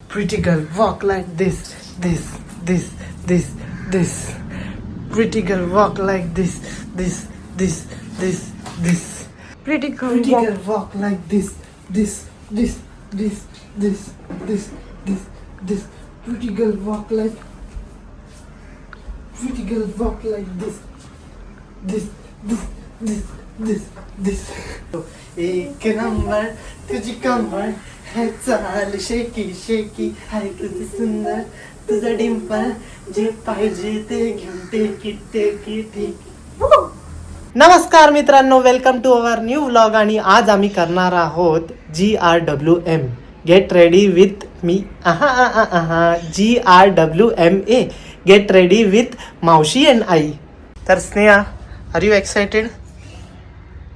Pretty girl, walk like this, this, this, this, this. Pretty girl, walk like this, this, this, this, this. Pretty Pretty girl, walk like this, this, this, this, this, this, this, this. Pretty girl, walk like. Pretty girl, walk like this, this, this, this, this, this. एक number तुझी कमर है चाल शेकी शेकी हाय तुझी सुंदर तुझा डिंपल जे पाहिजे ते घेऊन टेकी. नमस्कार मित्रांनो, welcome to our new vlog. आणि आज आम्ही करणार आहोत GRWM, get ready with me. GRWMA, get ready with मावशी अँड आई. तर Sneha, are you excited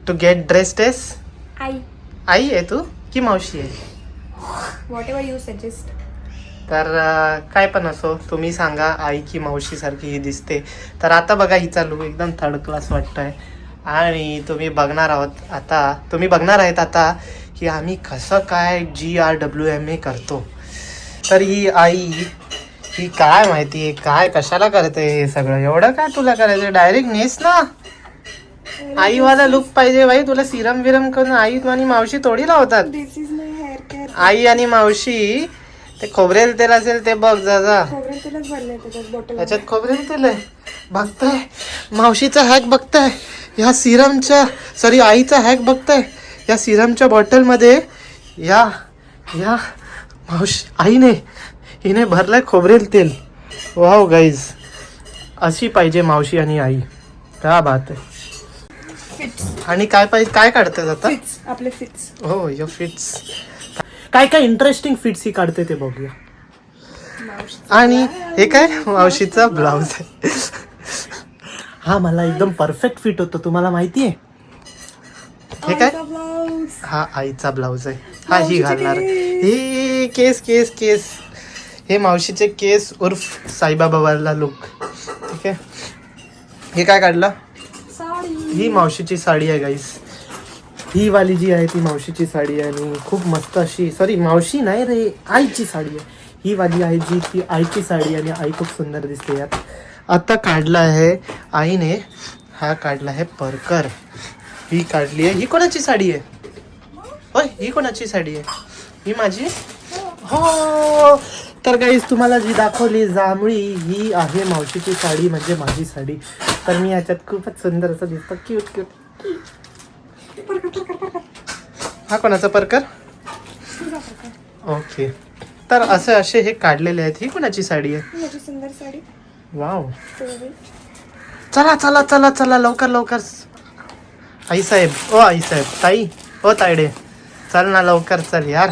to get dressed as? आई आहे तू की मावशी आहे? Whatever you suggest. तर काय पण असो, तुम्ही सांगा आई की मावशी सारखी ही दिसते. तर आता बघा, हिचा लुक एकदम थर्ड क्लास वाटतोय. आणि तुम्ही बघणार आहेत आता की आम्ही कसं काय GRWMA करतो. तर ही आई ही काय माहिती आहे काय कशाला करते हे सगळं. एवढं काय तुला करायचं, डायरेक्ट नेस ना. आईवाला लुक पाहिजे बाई तुला. सिरम विरम करून आई आणि मावशी थोडी लावतात. दिस इज माय हेअर केअर. आई आणि मावशी ते खोबरेल तेल असेल ते बघ जा. खोबरेल तेलच भरलंय त्याच्यात बॉटल. त्याच्यात खोबरेल तेल आहे. बघताय मावशीचा हॅक बघताय या सिरमच्या, सॉरी आईचा हॅक बघताय या सिरमच्या बॉटलमध्ये. या मावशी हिने भरलाय खोबरेल तेल. वाव गाईज, अशी पाहिजे मावशी आणि आई. क्या बात आहे. आणि काय पाहिजे, काय काढतात आता? आपले फिट्स. हो, यो फिट्स. काय इंटरेस्टिंग फिट्स ही काढते ते बघूया. आणि हे काय मावशीचा ब्लाउज आहे. हा मला एकदम परफेक्ट फिट होतो, तुम्हाला माहिती आहे. हे काय? हा आईचा ब्लाउज आहे. हा ही घालणार. हे केस हे मावशीचे केस उर्फ साईबाबावाला लुक. ठीक आहे. हे काय काढलं? ही मावशीची साडी आहे गाईस. ही वाली जी आहे ती मावशीची साडी आहे आणि खूप मस्त अशी, सॉरी मावशी नाही रे, आईची साडी आहे. ही वाली आहे जी ती आईची साडी आणि आई खूप सुंदर दिसते यात. आता काढला आहे आईने, हा काढला आहे परकर. ही काढली आहे. ही कोणाची साडी आहे? होय, ही कोणाची साडी आहे? ही माझी. हो, तर गाईस तुम्हाला जी दाखवली जांभळी ही आहे मावशीची साडी, म्हणजे माझी साडी. तर मी याच्यात खूपच सुंदर असं दिसतं, क्यूट. हा कोणाचा परकर? ओके. तर असे हे काढलेले आहेत. ही कोणाची साडी आहे? माझी सुंदर साडी. वाव. चला लवकर. आई साहेब ताई ओ तायडे, चल ना लवकर चल यार,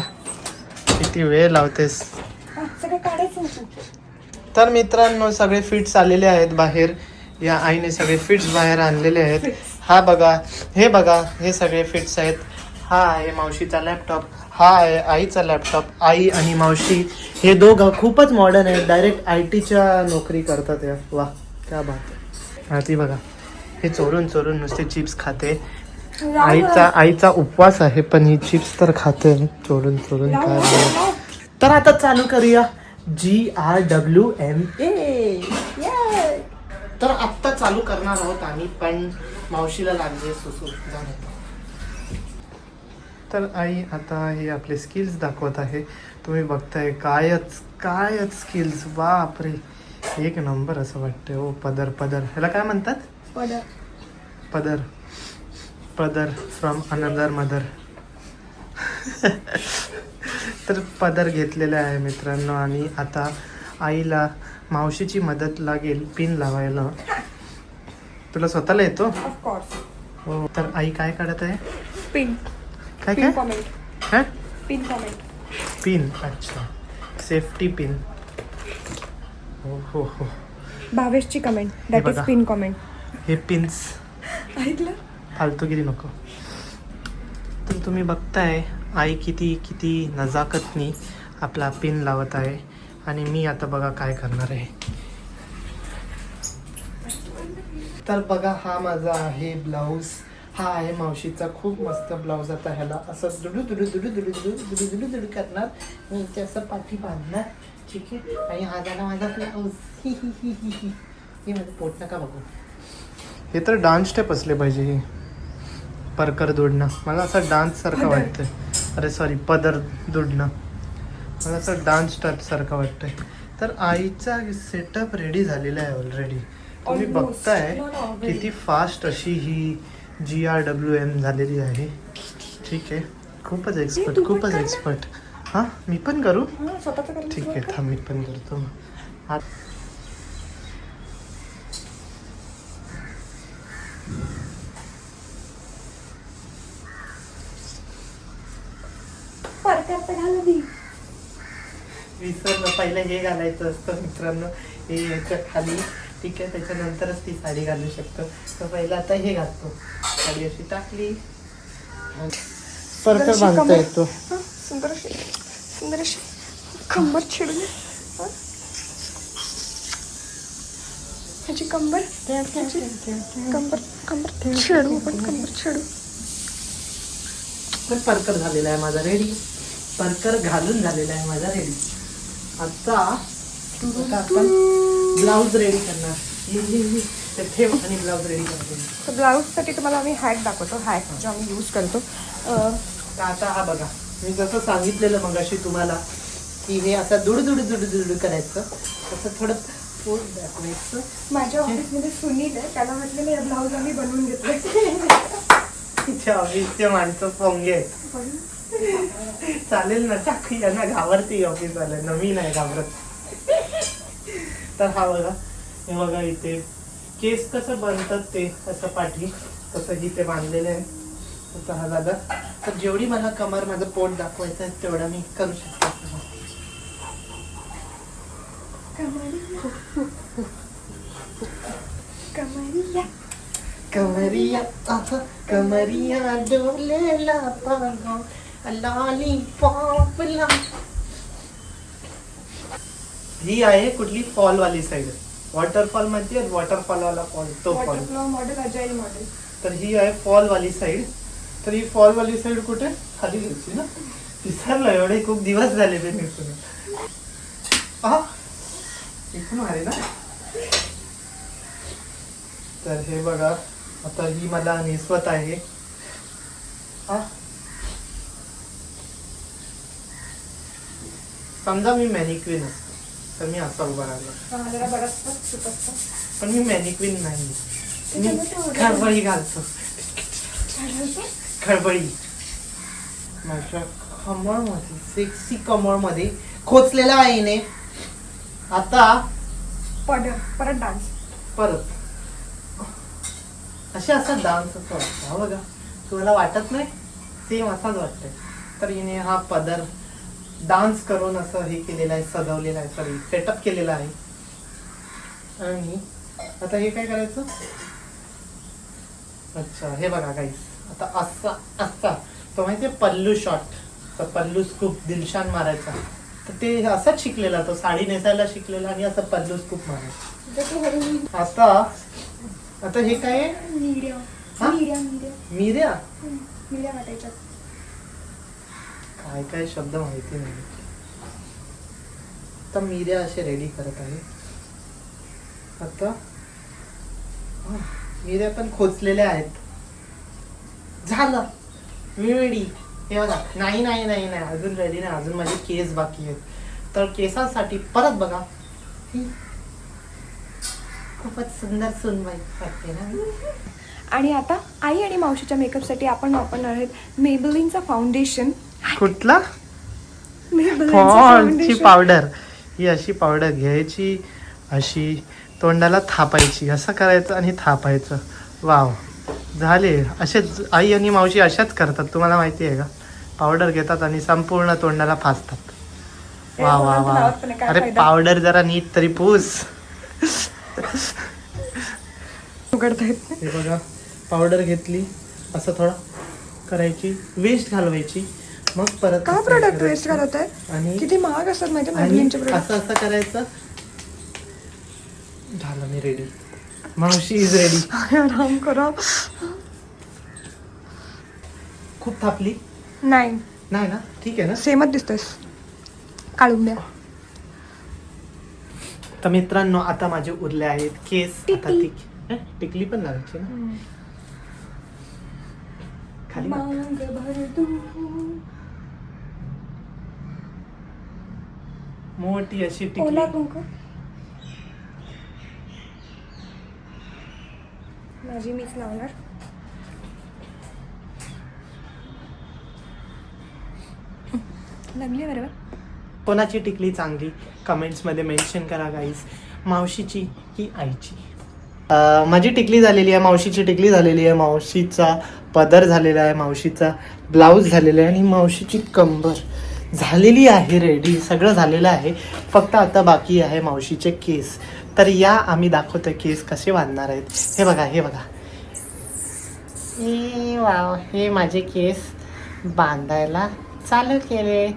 किती वेळ लावतेस. तर मित्रांनो, सगळे फिट्स आलेले आहेत बाहेर. या आईने सगळे फिट्स बाहेर आणलेले आहेत. हा बघा, हे सगळे फिट्स आहेत. हा आहे मावशीचा लॅपटॉप, हा आहे आईचा लॅपटॉप. आई आणि मावशी हे दोघं खूपच मॉडर्न आहेत. डायरेक्ट IT च्या नोकरी करतात या. वा, क्या बात आहे. हा ती बघा, हे चोरून नुसते चिप्स खाते. आईचा उपवास आहे पण ही चिप्स तर खाते चोरून. काय तर आता चालू करूया GRWMA. तर आत्ता चालू करणार आहोत आम्ही, पण मावशीला लागले सुसू. तर आई आता हे आपले स्किल्स दाखवत आहे. तुम्ही बघताय कायच स्किल्स. बापरे, एक नंबर असं वाटतंय. ओ पदर ह्याला काय म्हणतात? पदर फ्रॉम अनदर मदर. तर पदर घेतलेला आहे मित्रांनो. आणि आता आईला मावशीची मदत लागेल पिन लावायला. तुला स्वतःला येतो? ऑफकोर्स. हो. तर आई काय काढत आहे? पिन. काय पिन. अच्छा, सेफ्टी पिन. हो. भावेशची comment, that is pin comment. हे पिन्स ऐकलं, फालतूगिरी नको. तर तुम्ही बघताय आई किती नजाकतनी आपला पिन लावत आहे. आणि मी आता बघा काय करणार आहे. तर बघा, हा माझा आहे ब्लाऊज हा आहे मावशीचा खूप मस्त ब्लाऊज. आता ह्याला असं दुडू दुडू दुडू दुडू दुडू दुडू दुडू दुडू करणार आणि इथे असं पाठी बांधणार. ठीक आहे. आणि हा झाला माझा ब्लाऊज. हे माझं पोट नका बघू. हे तर डान्स स्टेप असले पाहिजे. हे परकर दुडणं मला असं डान्स सारखं वाटतंय. अरे सॉरी, पदर दुडणं मला असं डान्स स्टेप सारखं वाटतंय. तर आईचा सेटअप रेडी झालेला आहे ऑलरेडी. तुम्ही Almost. बघताय No, no, very. किती फास्ट अशी ही GRWM झालेली आहे. ठीक आहे. खूपच एक्सपर्ट, तू पण खूपच कर ना. एक्सपर्ट. हां मी पण करू. हा, स्वतःचं करून ठीक आहे, थांब मी पण करतो. हा परकर तर घालू दे. विसरलं, पहिलं हे घालायचं असतं मित्रांनो. हे याच्या खाली. ठीक आहे. त्याच्यानंतरच ती साडी घालू शकतो. तर पहिलं आता हे घालतो. साडी अशी टाकली. परकर बांधता येतो. हा, सुंदर अशी कंबर छेडू दे. हा. ह्याची कंबर छेडू आपण, कंबर छेडू. पण परकर झालेला आहे माझा रेडी. परकर घालून झालेला आहे माझा रेडी. आता आपण ब्लाऊज रेडी करणार. ते ठेव आणि ब्लाऊज रेडी करतो. तर ब्लाऊजसाठी तुम्हाला आम्ही हॅक दाखवतो. हॅक जो आम्ही यूज करतो. तर आता हा बघा, मी जसं सांगितलेलं मगाशी तुम्हाला की हे असं दुडू करायचं. तसं थोडं पोट दाखवायचं. माझ्या ऑफिसमध्ये सुनील आहे, त्याला म्हटलं मी ब्लाऊज आम्ही बनवून घेतले. तिच्या ऑफिसचे माणसं फोंगे आहेत. चालेल ना, टाकू यांना घाबरते ऑफिस वाले. नवीन आहे घाबरत. तर हा बघा, हे बघा इथे केस कसं बनतात ते असं पाठी तसं इथे बांधलेलं आहे. तसं हा दादा. तर जेवढी मला कमर माझं पोट दाखवायचं आहे तेवढं मी करू शकतो. कमरिया आता कमरिया डोलेला पागो लॉलीपॉपला. ही आहे कुठली फॉल वाली साईड. वॉटरफॉल मध्ये वॉटरफॉल वाला फॉल, तो फॉल. Model agile model. तर ही आहे फॉल वाली साईड. तर ही फॉल वाली साईड कुठे खाली घ्यायची ना. विसरलं, एवढे खूप दिवस झाले ते निघून. इथून आहे ना. तर हे बघा, आता ही मला नेसवत आहे. समजा मी मॅनिक्विन असतो तर मी असा उभा राहिला. पण मी मॅनिक्विन नाही. मी खळबळी घालतो. खळबळी माझ्या कमळमध्ये, सेक्सी कमळमध्ये खोचलेला आहे हिने. आता परत डान्स. परत असे असा डान्स असं वाटतं. हा बघा, तुम्हाला वाटत नाही? सेम असाच वाटतंय. तर हिने हा पदर डान्स करून असं हे केलेलं आहे, सजवलेलं आहे, सॉरी सेटअप केलेला आहे. आणि आता हे काय करायचं. अच्छा, हे बघा गाईस, आता असा असा तो माहितीये पल्लू शॉट. तर पल्लू स्कूप दिलशान मारायचा. तर ते असंच शिकलेला, तो साडी नेसायला शिकलेला आणि असं पल्लू स्कूप मारायचा. आता हे काय आहे. मिऱ्या वाटायच्या. काय काय शब्द माहिती नाही. तर मिऱ्या असे रेडी करत आहे. आता मिऱ्या पण खोचलेल्या आहेत. झालं, मी रेडी. हे बघा, नाही नाही नाही नाही अजून रेडी नाही. अजून माझे केस बाकी आहेत. तर केसासाठी परत बघा, खूपच सुंदर सुनबाई वाटते ना. आणि आता आई आणि मावशीच्या मेकअपसाठी आपण वापरणार आहेत मेबेलिनचा फाउंडेशन. कुठला? मेबेलिनची पावडर. ही अशी पावडर घ्यायची, अशी तोंडाला थापायची, असं करायचं आणि थापायचं. वाव, झाले. असेच आई आणि मावशी अशाच करतात. तुम्हाला माहिती आहे का? पावडर घेतात आणि संपूर्ण तोंडाला फासतात. वा वा वा. अरे पावडर जरा नीट तरी पूस. उघडतायत. हे बघा, पावडर घेतली, असं थोडं करायची, वेस्ट घालवायची, मग परत का प्रोडक्ट वेस्ट करत आहे. आणि किती महाग असतात माहिती मेबेलिनचे प्रोडक्ट. असं करायचं. झालं, मी रेडी. मावशी इज रेडी. आराम करा. खूप थापली नाही नाही ना? ठीक आहे ना. सेमच दिसतोस. काढून द्या. तर मित्रांनो आता माझे उरले आहेत केस. आता टिकली. टिकली पण लावायची ना खाली ना. मांग भर तू. मोठी अशी ओला टिकली. कुंकू माझी मीच लावणार. लागली बरोबर. कोणाची टिकली चांगली कमेंट्समध्ये मेन्शन करा गाईज. मावशीची की आईची? माझी टिकली झालेली आहे, मावशीची टिकली झालेली आहे, मावशीचा पदर झालेला आहे, मावशीचा ब्लाऊज झालेला आहे आणि मावशीची कंबर झालेली आहे रेडी. सगळं झालेलं आहे. फक्त आता बाकी आहे मावशीचे केस. तर या आम्ही दाखवतोय केस कसे बांधणार आहेत. हे बघा हे बघा. वाव, हे माझे केस बांधायला चालू केले.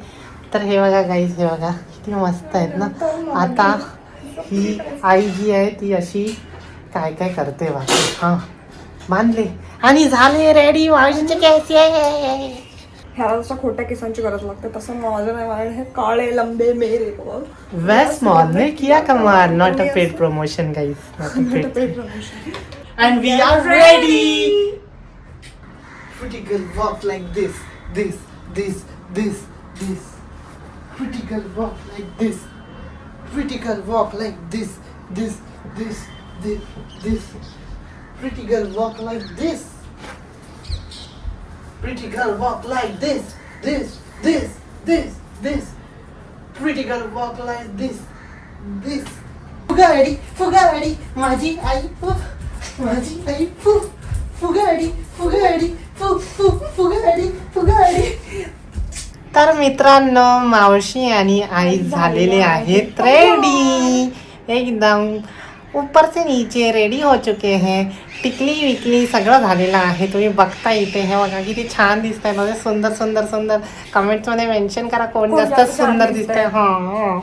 तर हे बघा गाईज, हे बघा किती मस्त आहेत ना. आता ही आई जी आहे ती अशी काय काय करते बाकी. हां बांधले आणि झाले रेडी मावशीचे केस. ह्याला जसं खोट्या केसांची गरज लागते तसं माझं नाही. मला हे काळे लंबे मेरे वेस्ट मॉल ने किया कमाल. Not a paid promotion guys, not a paid. And we are ready. Pretty girl walk like this, this, this, this, this. Pretty girl walk like this. Pretty girl walk like this, this, this, this, this. Pretty girl walk like this. Pretty girl walk like this, this, this, this, this. Pretty girl walk like this, this. फुगाडी फुगाडी माझी आई माझी आई फुगाडी फुगाडी फुगाडी फुगाडी. तर मित्रांनो मावशी आणि आई झालेले आहेत ready. एकदम ऊपर से नीचे रेडी हो चुके हैं. टिकली विकली सगळं झालेलं आहे. तुम्ही बघता इथे हे बघा किती छान दिसतंय. म्हणजे सुंदर सुंदर सुंदर. कमेंट्समध्ये मेन्शन करा कोण जास्त सुंदर दिसतंय. हां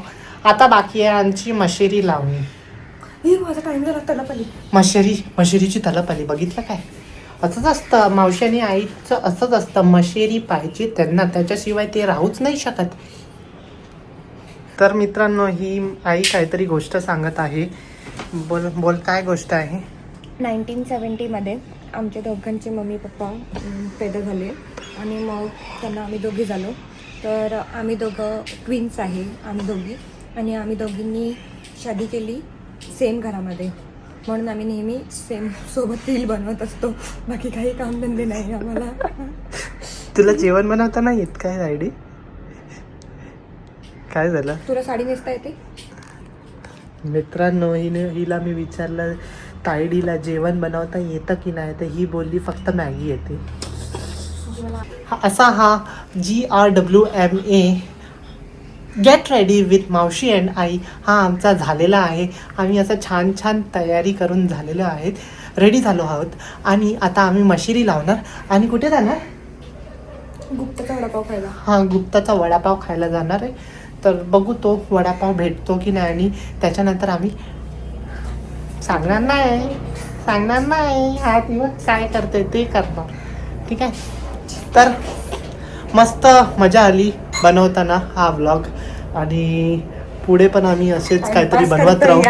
आता बाकी आहे आमची मशेरी लावणी. ही माझा टाइम झाला. तलपली मशेरीची तलप आली. बघितलं काय? असंच असतं मावशी आणि आईचं, असंच असतं. मशेरी पाहिजे त्यांना, त्याच्याशिवाय ते राहूच नाही शकत. तर मित्रांनो ही आई काहीतरी गोष्ट सांगत आहे. बोल बोल काय गोष्ट आहे? 1970मध्ये आमच्या दोघांचे मम्मी पप्पा पैदा झाले आणि मग त्यांना आम्ही दोघी झालो. तर आम्ही दोघं ट्विन्स आहे आम्ही दोघी. आणि आम्ही दोघींनी शादी केली सेम घरामध्ये. म्हणून आम्ही नेहमी सेम सोबत रील बनवत असतो. बाकी काही कामधंदे नाही आम्हाला. तुला जेवण बनवता नाही येत काय आयडी? काय झालं? तुला साडी नेसता येते? मित्रांनो हिला मी विचारलं तायडीला जेवण बनवता येतं की नाही, तर ही बोलली फक्त मॅगी येते. असा हा GRWMA गेट रेडी विथ मावशी अँड आई हा आमचा झालेला आहे. आम्ही असं छान छान तयारी करून झालेलो आहेत, रेडी झालो आहोत. आणि आता आम्ही मशिरी लावणार आणि कुठे जाणार? गुप्ताचा वडापाव खायला. हां गुप्ताचा वडापाव खायला जाणार आहे. तर बघू तो वडापाव भेटतो की नाही आणि त्याच्यानंतर आम्ही सांगणार नाही हा दिवस काय करते ते करणार. ठीक आहे. तर मस्त मजा आली बनवताना हा व्लॉग आणि पुढे पण आम्ही असेच काहीतरी बनवत राहू.